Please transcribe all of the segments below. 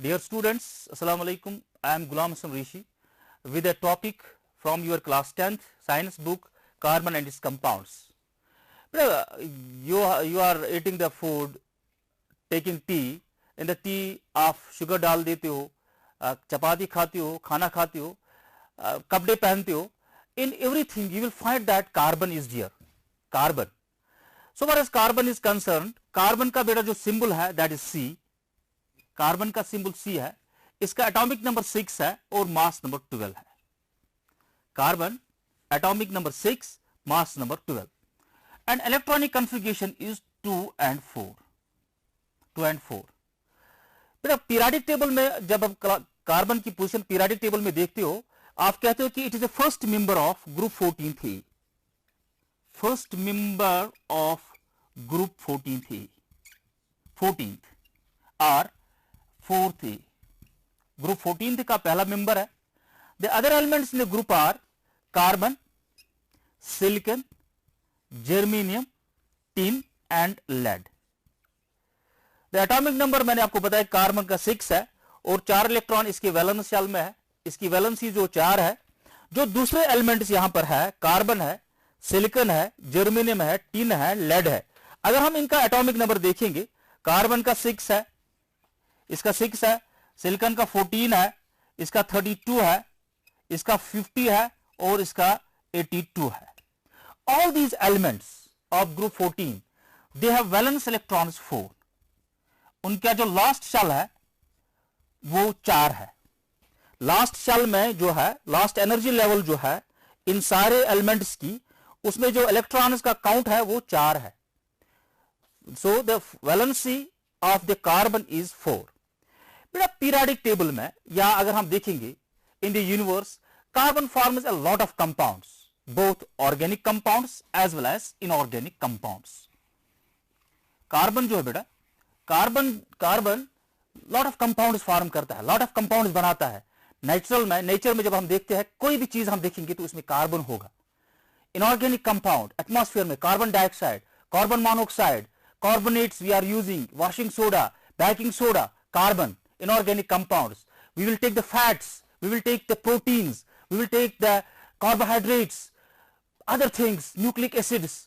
Dear students, Assalamu alaikum. I am Ghulam Hassan Rishi with a topic from your class 10th science book, Carbon and its compounds. You are eating the food, taking tea, in the tea आप sugar डाल देते हो, चपाती खाते हो, खाना खाते हो, कपड़े पहनते हो. In everything you will find that carbon is there. Carbon. So far as carbon is concerned, carbon का बेटा जो symbol है that is C. कार्बन का सिंबल C है, इसका एटॉमिक नंबर 6 है और मास नंबर 12 है. Carbon atomic number 6, mass number 12 and electronic configuration is 2 and 4. बेटा पीरियोडिक टेबल में जब आप कार्बन की पोजीशन पीरियोडिक टेबल में देखते हो, आप कहते हो कि it is the first member of group 14 थी. फर्स्ट मेंबर ऑफ ग्रुप 14 थी, 14th और 4th ग्रुप 14th का पहला मेंबर है. The other elements in the group are carbon, silicon, germanium, tin and lead. The atomic number मैंने आपको बताया carbon का 6 है और 4 इलेक्ट्रॉन इसके वैलेंस शेल में है. इसकी वैलेंसी जो 4 है. जो दूसरे एलिमेंट्स यहां पर है, कार्बन है, सिलिकॉन है, जर्मेनियम है, टिन है, लेड है. अगर हम इनका एटॉमिक नंबर देखेंगे, कार्बन का 6 है, इसका 6 है, सिलिकॉन का 14 है, इसका 32 है, इसका 50 है और इसका 82 है. All these elements of group 14 they have valence electrons 4. उनका जो लास्ट शेल है वो 4 है. लास्ट शेल में जो है, लास्ट एनर्जी लेवल जो है इन सारे एलिमेंट्स की, उसमें जो इलेक्ट्रॉन्स का काउंट है वो 4 है. So the valency of the carbon is 4. बेटा पीरियोडिक टेबल में या अगर हम देखेंगे in the universe, carbon forms a lot of compounds, both organic compounds as well as inorganic compounds. Carbon जो है बेटा, carbon lot of compounds form करता है, लॉट ऑफ कंपाउंड्स बनाता है. नेचर में जब हम देखते हैं कोई भी चीज हम देखेंगे तो उसमें कार्बन होगा. इनऑर्गेनिक कंपाउंड एटमॉस्फेयर में carbon dioxide, carbon monoxide, carbonates we are using, washing soda, baking soda, carbon, inorganic compounds. We will take the fats, we will take the proteins, we will take the carbohydrates, other things, nucleic acids,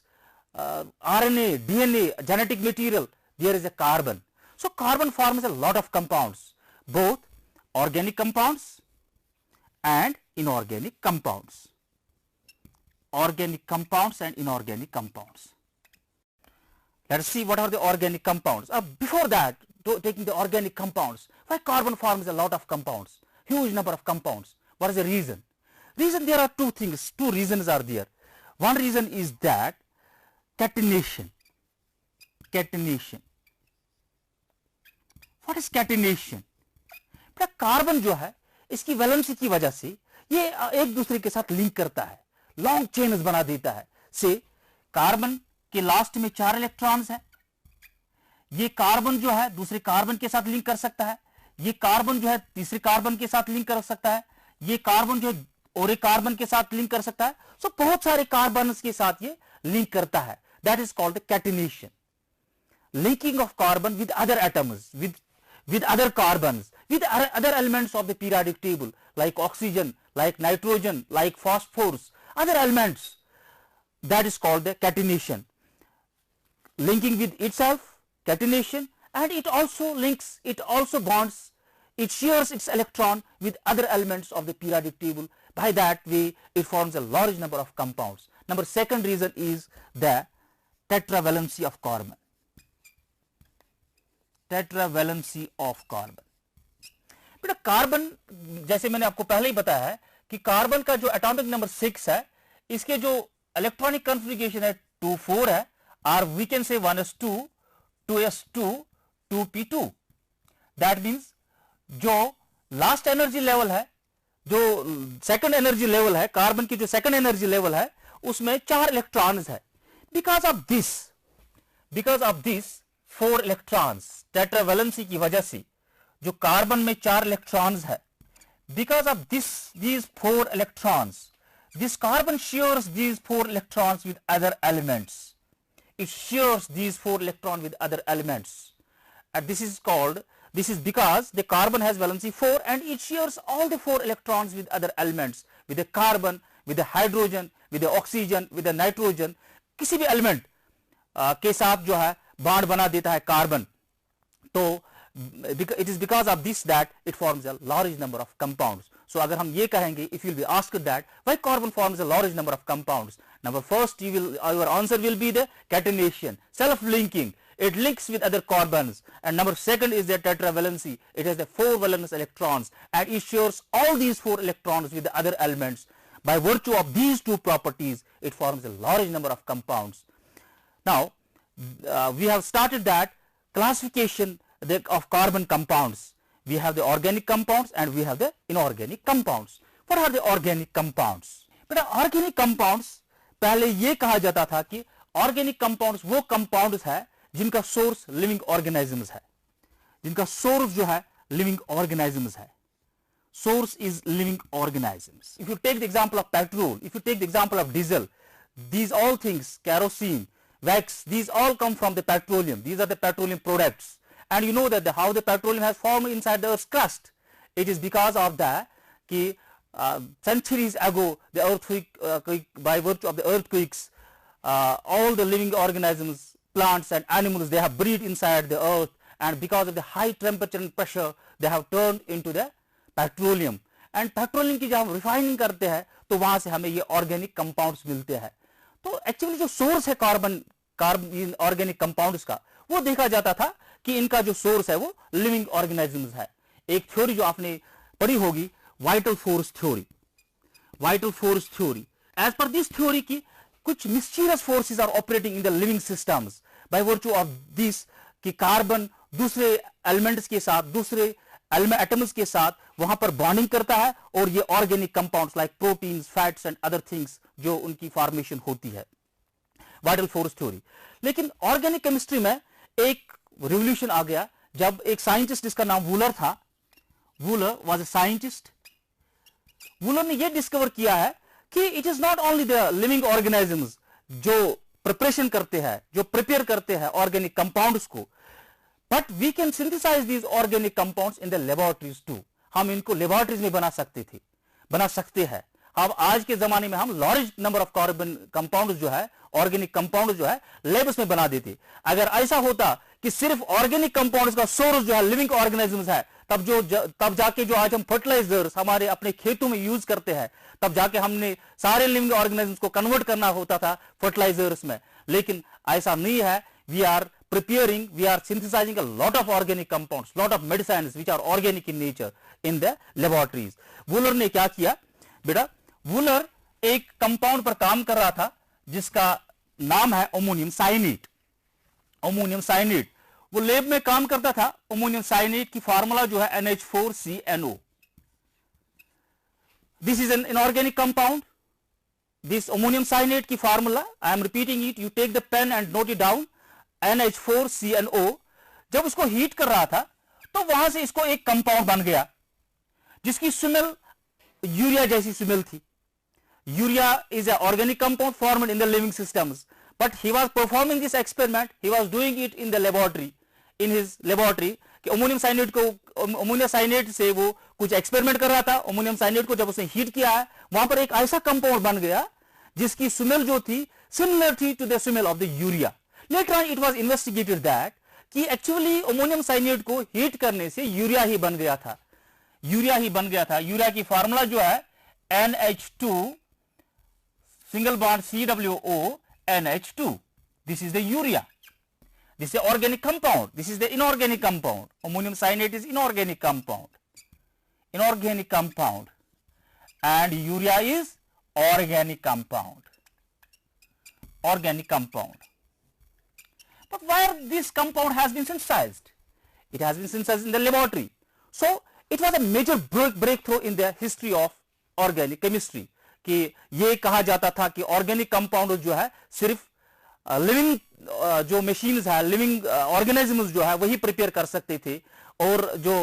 RNA, DNA, genetic material, there is a carbon. So carbon forms a lot of compounds, both organic compounds and inorganic compounds. Organic compounds and inorganic compounds. Let's see what are the organic compounds. Before that, taking the organic compounds, why carbon forms a lot of compounds, huge number of compounds? What is the reason? There are two things, two reasons are there. One reason is that catenation. What is catenation? Carbon जो है इसकी valency की वजह से ये एक दूसरे के साथ लिंक करता है, लॉन्ग चेन्स बना देता है. से कार्बन के लास्ट में 4 इलेक्ट्रॉन्स हैं. ये कार्बन जो है दूसरे कार्बन के साथ लिंक कर सकता है, ये कार्बन जो है तीसरे कार्बन के साथ लिंक कर सकता है, ये कार्बन जो है और एक कार्बन के साथ लिंक कर सकता है. सो बहुत सारे कार्बन के साथ ये लिंक करता है. That is called catenation. Linking of carbon with other atoms, with other carbons, with other elements of the periodic table like oxygen, like nitrogen, like phosphorus, other elements. That is called the catenation. Linking with itself, catenation, and it also links, it also bonds, it shares its electron with other elements of the periodic table. By that way it forms a large number of compounds. Second reason is the tetravalency of carbon. Tetravalency of carbon. बेटा carbon, जैसे मैंने आपको पहले ही बताया है कि carbon का जो एटॉमिक नंबर 6 है, इसके जो इलेक्ट्रॉनिक कॉन्फ़िगरेशन है 2,4 है, और we can say 1s2, 2s2, 2p2. That means जो लास्ट एनर्जी लेवल है, जो सेकंड एनर्जी लेवल है, कार्बन की जो सेकंड एनर्जी लेवल है, उसमें 4 इलेक्ट्रॉन्स है. Because of this 4 electrons, tetravalency की वजह से जो कार्बन में 4 इलेक्ट्रॉन्स है, because of these 4 electrons, this carbon shares these 4 electrons with other elements. It shares these 4 electrons with other elements, and this is called This is because the carbon has valency 4 and it shares all the 4 electrons with other elements, with the carbon, with the hydrogen, with the oxygen, with the nitrogen. किसी भी element के साथ जो है bond बना देता है carbon. तो it is because of this that it forms a large number of compounds. So अगर हम ये कहेंगे, if you will be asked that why carbon forms a large number of compounds, number first your answer will be the catenation, self-linking. It links with other carbons. And number second is the tetravalency. It has the 4 valence electrons and it shares all these 4 electrons with the other elements. By virtue of these 2 properties, it forms a large number of compounds. Now we have started that classification of carbon compounds. We have the organic compounds and we have the inorganic compounds. What are the organic compounds? बेटा organic compounds पहले ये कहा जाता था कि organic compounds वो compounds है जिनका source living organisms है, जिनका source जो है living organisms है. Source is living organisms. If you take the example of petrol, if you take the example of diesel, these all things, kerosene, wax, these all come from the petroleum. These are the petroleum products. And you know that how the petroleum has formed inside the earth's crust. It is because of that कि centuries ago the earthquake, by virtue of the earthquakes, all the living organisms, plants and animals, they have breathed inside the earth, and because of the high temperature and pressure they have turned into the petroleum. And petroleum की जब हम refining करते हैं तो वहाँ से हमें ये organic compounds मिलते हैं. तो actually जो source है कार्बन organic compounds का, वो देखा जाता था कि इनका जो सोर्स है वो लिविंग ऑर्गेनिजम्स है. एक थ्योरी जो आपने पढ़ी होगी, vital force theory. Vital force theory, as per this theory की कुछ mischievous forces are operating in the living systems by virtue of this कि कार्बन दूसरे एलिमेंट्स के साथ, दूसरे एटम्स के साथ वहां पर बॉन्डिंग करता है और ये organic compounds like proteins, fats and other things जो उनकी फॉर्मेशन होती है. Vital force theory. लेकिन ऑर्गेनिक केमिस्ट्री में एक रिवोल्यूशन आ गया जब एक साइंटिस्ट जिसका नाम वूलर था, Wohler was a scientist. Wohler ने यह डिस्कवर किया है कि it is not only the living organisms जो प्रिपरेशन करते हैं, जो प्रिपेयर करते हैं ऑर्गेनिक कंपाउंड्स को, but we can synthesize these organic compounds in the laboratories too. हम इनको लेबोरेटरीज में बना सकते हैं. अब आज के जमाने में हम large number of carbon compound जो है, ऑर्गेनिक कंपाउंड जो है, लेब्स में बना देते. अगर ऐसा होता कि सिर्फ ऑर्गेनिक कंपाउंड्स का सोर्स जो है लिविंग ऑर्गेनिजम्स है, तब जाके जो आज हम फर्टिलाइजर्स हमारे अपने खेतों में यूज करते हैं, तब जाके हमने सारे लिविंग ऑर्गेनिजम्स को कन्वर्ट करना होता था फर्टिलाइजर्स में. लेकिन ऐसा नहीं है. We are synthesizing a lot of organic compounds, lot of medicines which are organic in nature in the laboratories. Wular ने क्या किया बेटा, वूलर एक कंपाउंड पर काम कर रहा था जिसका नाम है अमोनियम साइनेट. अमोनियम साइनेट, वो लैब में काम करता था. अमोनियम साइनेट की फार्मूला जो है NH4CNO. This is an inorganic compound. This ammonium cyanate की formula, I am repeating it, you take the pen and note it down. NH4CNO. जब उसको हीट कर रहा था तो वहां से इसको एक कंपाउंड बन गया जिसकी स्मेल यूरिया जैसी स्मेल थी. Urea is a organic compound formed in the living systems, but he was performing this experiment, he was doing it in the laboratory, in his laboratory. कि अमोनियम साइनेट से वो कुछ experiment कर रहा था. Ammonium cyanate को जब उसने हीट किया है, वहां पर एक ऐसा कंपाउंड बन गया जिसकी स्मेल जो थी सिमिलर थी to the smell of the urea. Later on it was investigated that कि एक्चुअली अमोनियम साइनेट को हीट करने से यूरिया ही बन गया था. यूरिया की फार्मूला जो है NH2 single bond CWO NH2. This is the urea. This is organic compound. This is the inorganic compound. Ammonium cyanate is inorganic compound and urea is organic compound. But where this compound has been synthesized? It has been synthesized in the laboratory. So it was a major breakthrough in the history of organic chemistry. कि ये कहा जाता था कि organic compound जो है सिर्फ living जो मशीन्स है, लिविंग ऑर्गेनिजम्स जो है वही प्रिपेयर कर सकते थे और जो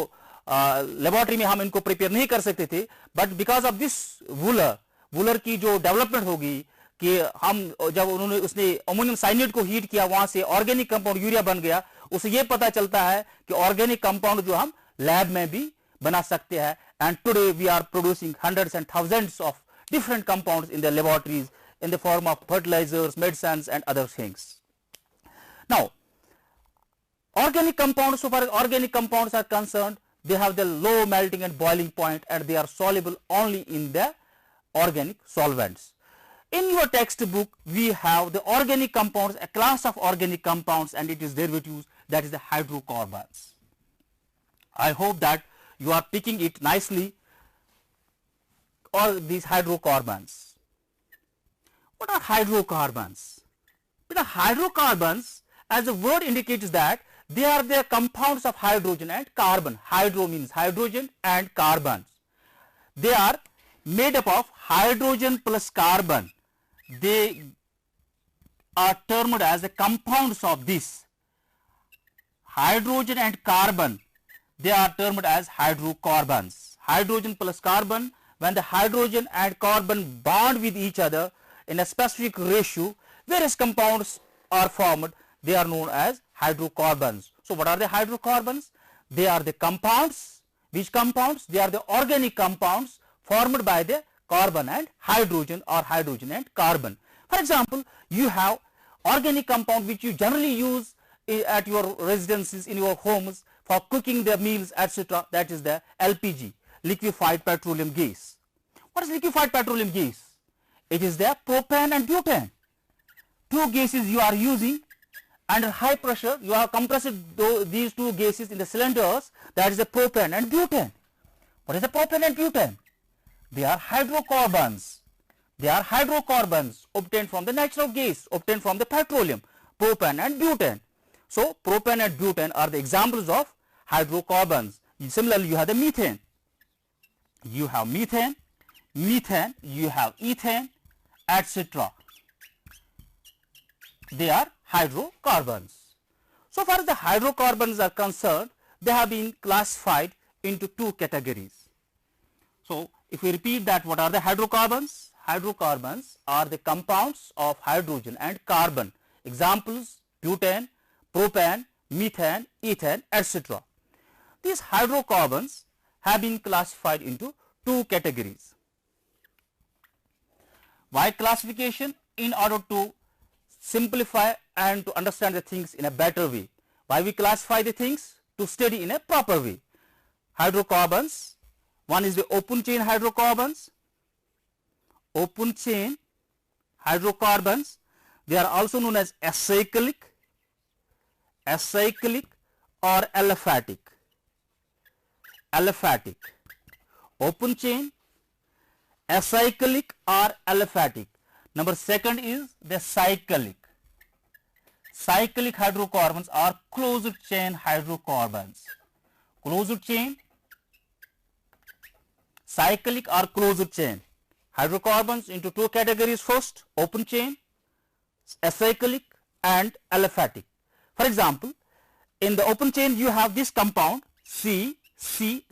लेबोरेटरी में हम इनको प्रिपेयर नहीं कर सकते थे. But because of this Wular की जो डेवलपमेंट होगी कि हम जब उसने अमोनियम साइनेट को हीट किया, वहां से ऑर्गेनिक कंपाउंड यूरिया बन गया. उसे ये पता चलता है कि ऑर्गेनिक कंपाउंड जो हम लैब में भी बना सकते हैं. And today we are producing hundreds and thousands of different compounds in the laboratories in the form of fertilizers, medicines and other things. Now, organic compounds, so far as organic compounds are concerned, they have the low melting and boiling point and they are soluble only in the organic solvents. In your textbook, we have the organic compounds, a class of organic compounds and it is derivatives, that is the hydrocarbons. I hope that you are picking it nicely. All these hydrocarbons. What are hydrocarbons? The hydrocarbons, as the word indicates, that they are the compounds of hydrogen and carbon. Hydro means hydrogen and carbon. They are made up of hydrogen plus carbon. They are termed as the compounds of this hydrogen and carbon. They are termed as hydrocarbons. Hydrogen plus carbon. When the hydrogen and carbon bond with each other in a specific ratio, various compounds are formed. They are known as hydrocarbons. So what are the hydrocarbons? They are the compounds. Which compounds? They are the organic compounds formed by the carbon and hydrogen or hydrogen and carbon. For example, you have organic compound which you generally use at your residences, in your homes for cooking the meals, etc. That is the LPG. Liquefied petroleum gas. What is liquefied petroleum gas? It is the propane and butane. Two gases you are using under high pressure. You have compressed these two gases in the cylinders. That is the propane and butane. What is the propane and butane? They are hydrocarbons. They are hydrocarbons obtained from the natural gas, obtained from the petroleum, propane and butane. So propane and butane are the examples of hydrocarbons. Similarly, you have the methane. You have methane, you have ethane, etc. They are hydrocarbons. So far as the hydrocarbons are concerned, they have been classified into two categories. So if we repeat that, what are the hydrocarbons? Hydrocarbons are the compounds of hydrogen and carbon. Examples: butane, propane, methane, ethane, etc. These hydrocarbons have been classified into two categories. Why classification? In order to simplify and to understand the things in a better way. Why we classify the things? To study in a proper way. Hydrocarbons, one is the open chain hydrocarbons. Open chain hydrocarbons, they are also known as acyclic or aliphatic. Aliphatic. Open chain, acyclic or aliphatic. Number second is the cyclic. Cyclic hydrocarbons are closed chain hydrocarbons. Closed chain, cyclic or closed chain hydrocarbons into two categories. First, open chain, acyclic and aliphatic. For example, in the open chain you have this compound CH3,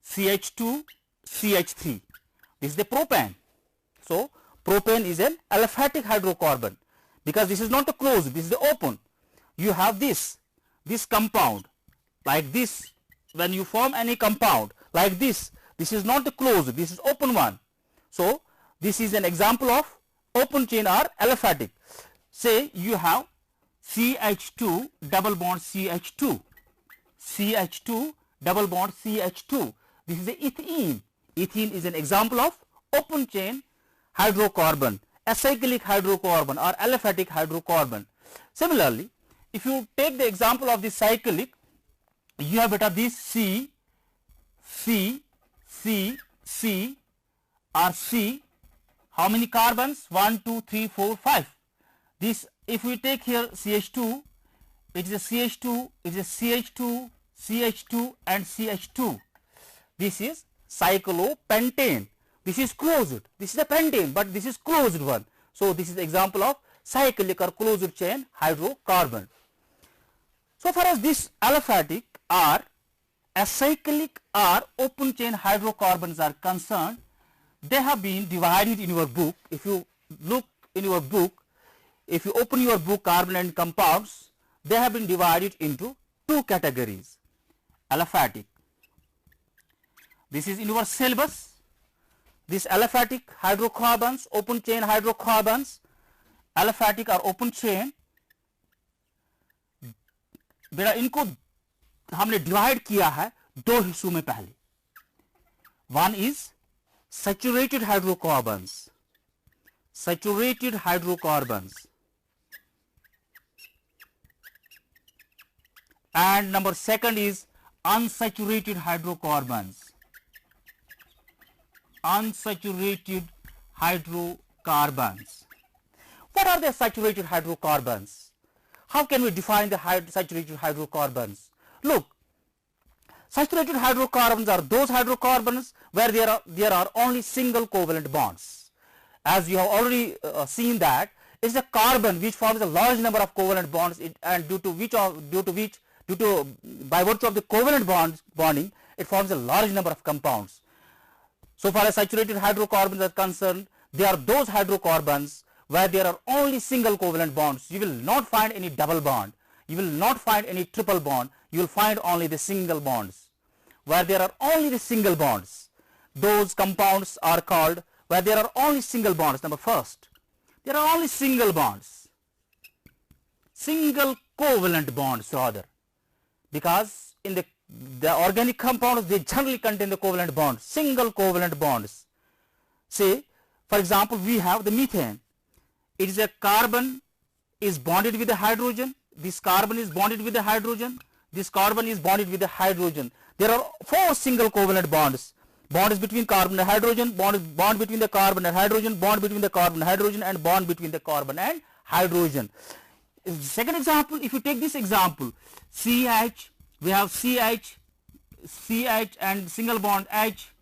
CH2, CH3. This is the propane. So propane is an aliphatic hydrocarbon because this is not a closed, this is the open. You have this compound like this. When you form any compound like this is not the closed, this is open one. So this is an example of open chain or aliphatic. Say you have CH2 double bond CH2, CH2 double bond CH2. This is the ethene. Ethene is an example of open chain hydrocarbon, acyclic hydrocarbon or aliphatic hydrocarbon. Similarly, if you take the example of the cyclic, you have this C or C. How many carbons? 1, 2, 3, 4, 5. This, if we take here CH2, it is a CH2, it is a CH2, CH2 and CH2. This is cyclopentane. This is closed. This is a pentane, but this is closed one. So this is the example of cyclic or closed chain hydrocarbon. So far as this aliphatic or acyclic or open chain hydrocarbons are concerned, they have been divided in your book. If you look in your book, if you open your book Carbon and Compounds, they have been divided into two categories. Aliphatic. This is in your syllabus. These aliphatic hydrocarbons, open chain hydrocarbons, aliphatic or open chain, बेटा इनको हमने divide किया है दो हिस्सों में पहले. One is saturated hydrocarbons. Saturated hydrocarbons. And number second is unsaturated hydrocarbons. Unsaturated hydrocarbons. What are the saturated hydrocarbons? How can we define the saturated hydrocarbons? Look, saturated hydrocarbons are those hydrocarbons where there are only single covalent bonds. As you have already seen that it's a carbon which forms a large number of covalent bonds, and by virtue of the covalent bonding, it forms a large number of compounds. So far as saturated hydrocarbons are concerned, they are those hydrocarbons where there are only single covalent bonds. You will not find any double bond. You will not find any triple bond. You will find only the single bonds. Where there are only the single bonds, those compounds are called where there are only single bonds. Number first, there are only single bonds, single covalent bonds rather, because in the organic compounds they generally contain the covalent bonds, single covalent bonds. Say for example we have the methane. It is a carbon is bonded with the hydrogen. This carbon is bonded with the hydrogen. This carbon is bonded with the hydrogen. There are four single covalent bonds. Bond is between carbon and hydrogen, bond between the carbon and hydrogen, bond between the carbon and hydrogen, and bond between the carbon and hydrogen. Second example, if you take this example, CH, we have CH and single bond H,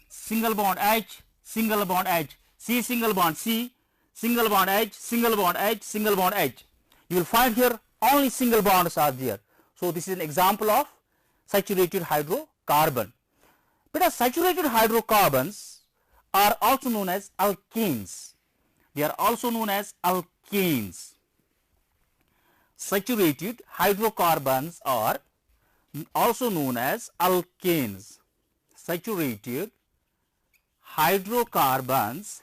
single bond H, single bond H, C single bond C, single bond H, single bond H, single bond H. You will find here only single bonds are there. So this is an example of saturated hydrocarbon. But saturated hydrocarbons are also known as alkanes. They are also known as alkanes. Saturated hydrocarbons are also known as alkanes. Saturated hydrocarbons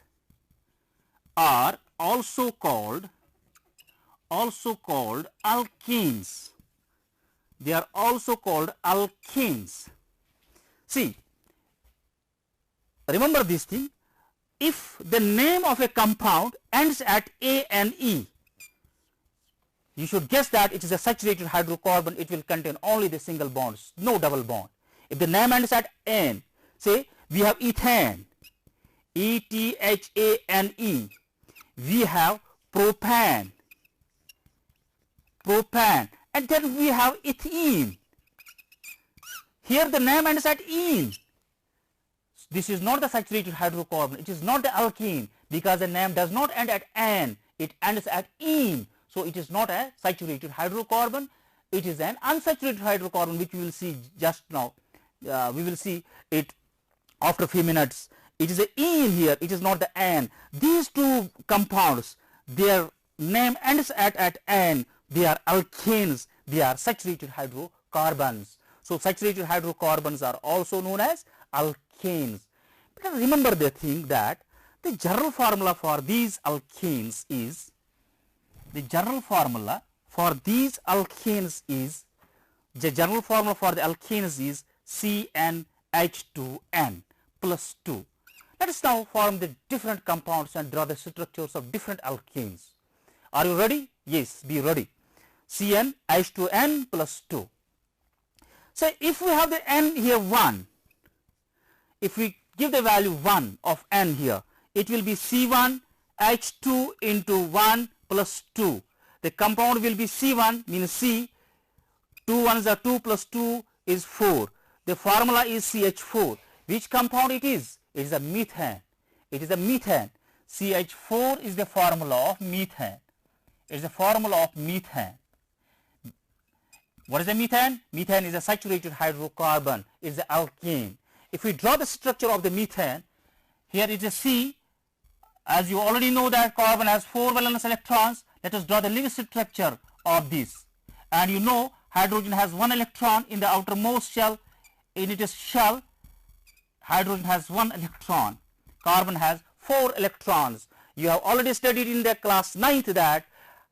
are also called alkanes. They are also called alkanes. See, remember this thing, if the name of a compound ends at A and E, you should guess that it is a saturated hydrocarbon. It will contain only the single bonds, no double bond. If the name ends at N, say we have ethane, E-T-H-A-N-E. We have propane, and then we have ethene. Here the name ends at ene. This is not the saturated hydrocarbon. It is not the alkene because the name does not end at N. It ends at ene. So it is not a saturated hydrocarbon. It is an unsaturated hydrocarbon, which we will see just now. We will see it after a few minutes. It is a ene here. It is not the N. These two compounds, their name ends at N. They are alkanes. They are saturated hydrocarbons. So saturated hydrocarbons are also known as alkanes. But remember the thing that the general formula for these alkanes is, the general formula for the alkanes is CnH2n plus 2. Let us now form the different compounds and draw the structures of different alkanes. Are you ready? Yes, be ready. CnH2n plus 2. So if we have the N here 1, if we give the value 1 of N here, it will be C1H2 into 1 plus 2. The compound will be C1, means C, 2 ones are 2 plus 2 is 4. The formula is CH4. Which compound it is? It is a methane. It is a methane. CH4 is the formula of methane. It is the formula of methane. What is the methane? Methane is a saturated hydrocarbon. It is the alkane. If we draw the structure of the methane, here is a C. As you already know that carbon has 4 valence electrons. Let us draw the Lewis structure of this. and you know hydrogen has 1 electron in the outermost shell. In its shell, hydrogen has 1 electron, carbon has 4 electrons. You have already studied in the class 9th that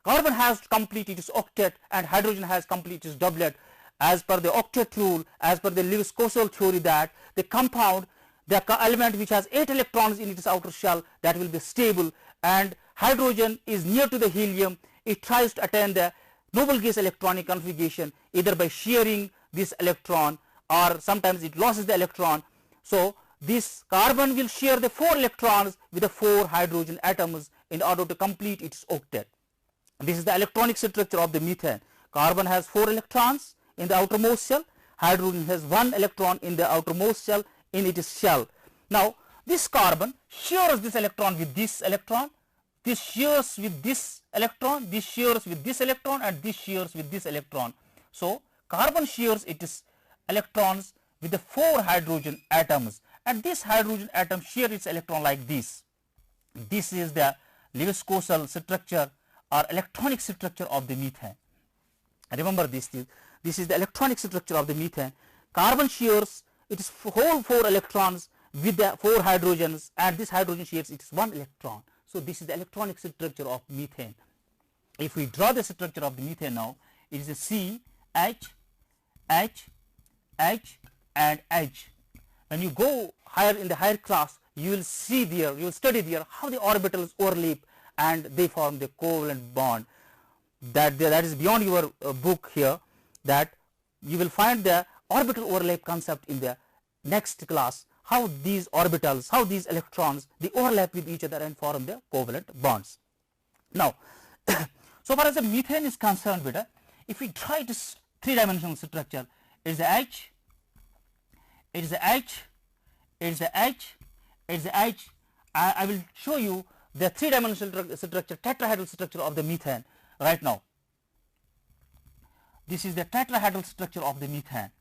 carbon has completed its octet and hydrogen has completed its doublet. As per the octet rule, as per the Lewis-Coastal theory, that the compound, the element which has 8 electrons in its outer shell, that will be stable, and hydrogen is near to the helium. It tries to attain the noble gas electronic configuration either by sharing this electron or sometimes it loses the electron. So this carbon will share the 4 electrons with the 4 hydrogen atoms in order to complete its octet. This is the electronic structure of the methane. Carbon has 4 electrons in the outermost shell, hydrogen has 1 electron in the outermost shell in its shell. Now this carbon shares this electron with this electron, this shares with this electron, this shares with this electron, and this shares with this electron. So carbon shares its electrons with the 4 hydrogen atoms, and this hydrogen atom shares its electron like this. This is the Lewis-Coastal structure or electronic structure of the methane. Remember this is the electronic structure of the methane. Carbon shares its whole 4 electrons with the 4 hydrogens, and this hydrogen shares its 1 electron. So this is the electronic structure of methane. If we draw the structure of the methane now, it is a C, H, H, H and H. When you go higher in the higher class, you will see there, you will study there how the orbitals overlap and they form the covalent bond. That is beyond your book here, that you will find the orbital overlap concept in the next class, how these orbitals, how these electrons, they overlap with each other and form the covalent bonds. Now so far as the methane is concerned, beta, if we try this 3-dimensional structure, it is a H, it is a H, it is a H, it is a H. I will show you the 3-dimensional structure, tetrahedral structure of the methane right now. This is the tetrahedral structure of the methane.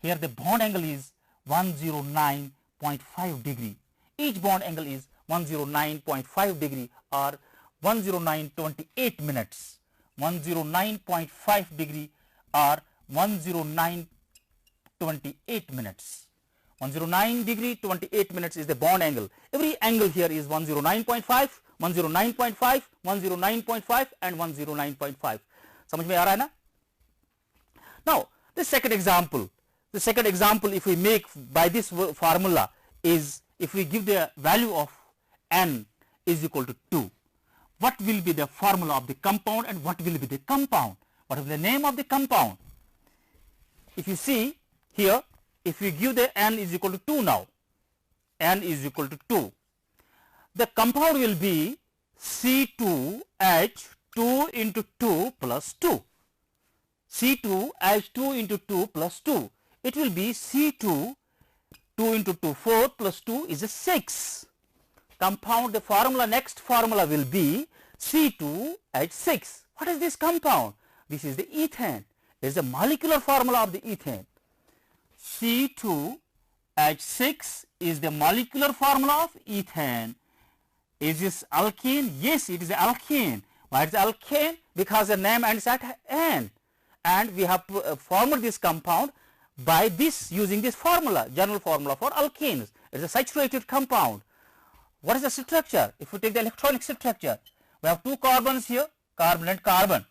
Here the bond angle is 109.5 degree. Each bond angle is 109.5 degree or 109.28 minutes. 109.5 degree or 109.28 minutes. 109 degree 28 minutes is the bond angle. Every angle here is 109.5, 109.5, 109.5 and 109.5. समझ में आ रहा है ना? Now the second example if we make by this formula is, if we give the value of N is equal to 2, what will be the formula of the compound and what will be the compound? What is the name of the compound? If you see here, if we give the N is equal to 2 now, N is equal to 2, the compound will be C2H2 into 2 plus 2. C2H2 into 2 plus 2. It will be C2, 2 into 2, 4 plus 2 is a 6. Compound, the formula, next formula will be C2H6. What is this compound? This is the ethane. It is the molecular formula of the ethane. C2H6 is the molecular formula of ethane. Is this alkane? Yes, it is an alkane. Why is it alkane? Because the name ends at N. And we have formed this compound by this, using this formula, general formula for alkanes. It is a saturated compound. What is the structure? If we take the electronic structure, we have 2 carbons here, carbon and carbon.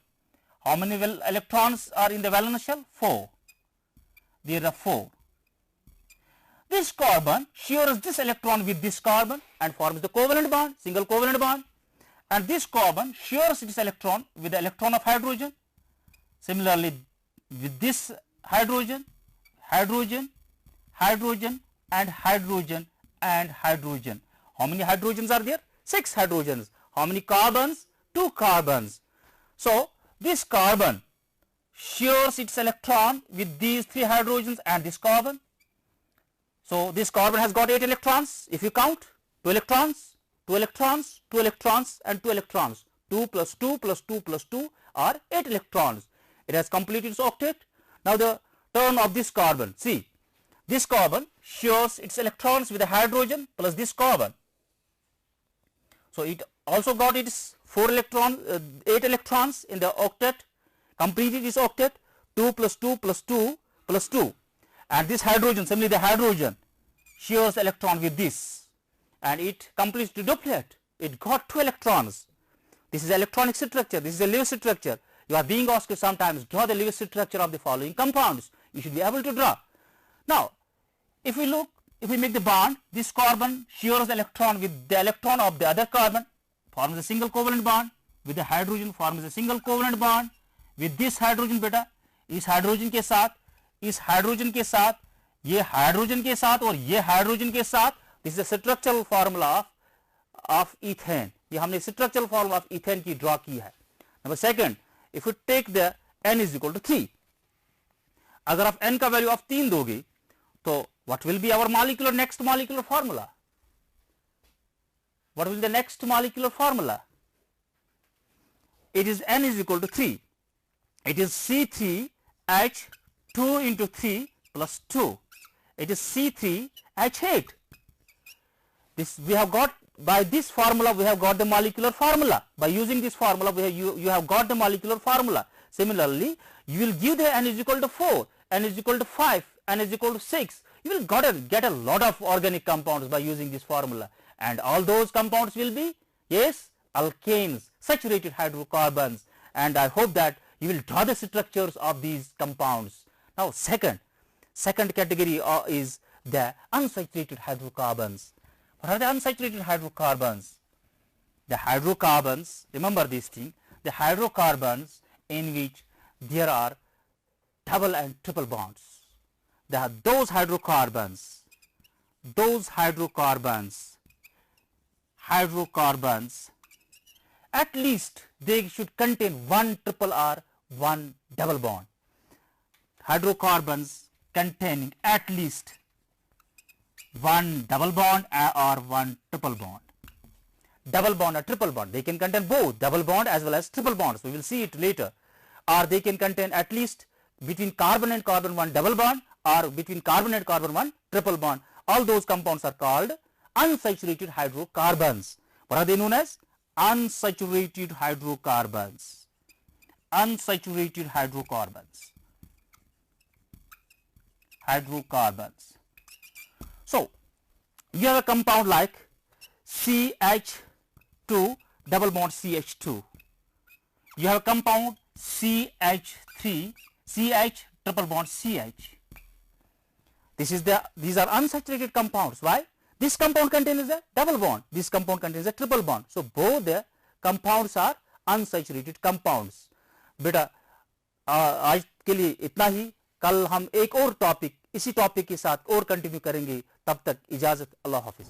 How many electrons are in the valence shell? 4. There are 4. This carbon shares this electron with this carbon and forms the covalent bond, single covalent bond. And this carbon shares this electron with the electron of hydrogen. Similarly, with this hydrogen, hydrogen, hydrogen and hydrogen and hydrogen. How many hydrogens are there? 6 hydrogens. How many carbons? 2 carbons. So this carbon shares its electron with these 3 hydrogens and this carbon. So this carbon has got 8 electrons. If you count, 2 electrons, 2 electrons, 2 electrons and 2 electrons. 2 plus 2 plus 2 plus 2 are 8 electrons. It has completed its octet. Now the turn of this carbon. See, this carbon shares its electrons with the hydrogen plus this carbon. So it also got its 8 electrons in the octet, completed its octet, 2 plus 2 plus 2 plus 2, and this hydrogen, similarly the hydrogen shares electron with this, and it completes the duplet. It got 2 electrons. This is electronic structure. This is a Lewis structure. You are being asked to sometimes draw the Lewis structure of the following compounds. You should be able to draw. Now, if we look, if we make the bond, this carbon shares the electron with the electron of the other carbon, forms a single covalent bond. With the hydrogen forms a single covalent bond. With this hydrogen बेटा, इस hydrogen के साथ, इस hydrogen के साथ, ये hydrogen के साथ और ये हाइड्रोजन के साथ, this is the structural formula of ethane. ये हमने structural formula of ethane की draw की है. Number second, if you take the n is equal to 3, अगर आप n का वैल्यू आप 3 दोगे, तो what will be our next molecular formula? What will be the next molecular formula? It is n is equal to 3. It is C3H2 into 3 plus 2. It is C3H8. This we have got, by this formula we have got the molecular formula. By using this formula you have got the molecular formula. Similarly, you will give the n is equal to 4, n is equal to 5, n is equal to 6. You will get a lot of organic compounds by using this formula, and all those compounds will be, yes, alkanes, saturated hydrocarbons, and I hope that you will draw the structures of these compounds. Now second category is the unsaturated hydrocarbons. What are the unsaturated hydrocarbons? The hydrocarbons, remember this thing, the hydrocarbons in which there are double and triple bonds. Those hydrocarbons, at least they should contain one triple or one double bond. Hydrocarbons containing at least one double bond or one triple bond. Double bond or triple bond, they can contain both double bond as well as triple bonds. We will see it later. Or they can contain at least between carbon and carbon one double bond, or between carbon and carbon one triple bond. All those compounds are called unsaturated hydrocarbons. What are they known as? Unsaturated hydrocarbons. Unsaturated hydrocarbons. So you have a compound like CH2 double bond CH2. You have a compound CH3 CH triple bond CH. These are unsaturated compounds. Why? This compound contains a double bond, this compound contains a triple bond. So both the compounds are unsaturated compounds. बेटा आज के लिए इतना ही. कल हम एक और topic, इसी टॉपिक के साथ और कंटिन्यू करेंगे. तब तक इजाजत. अल्लाह हाफिज.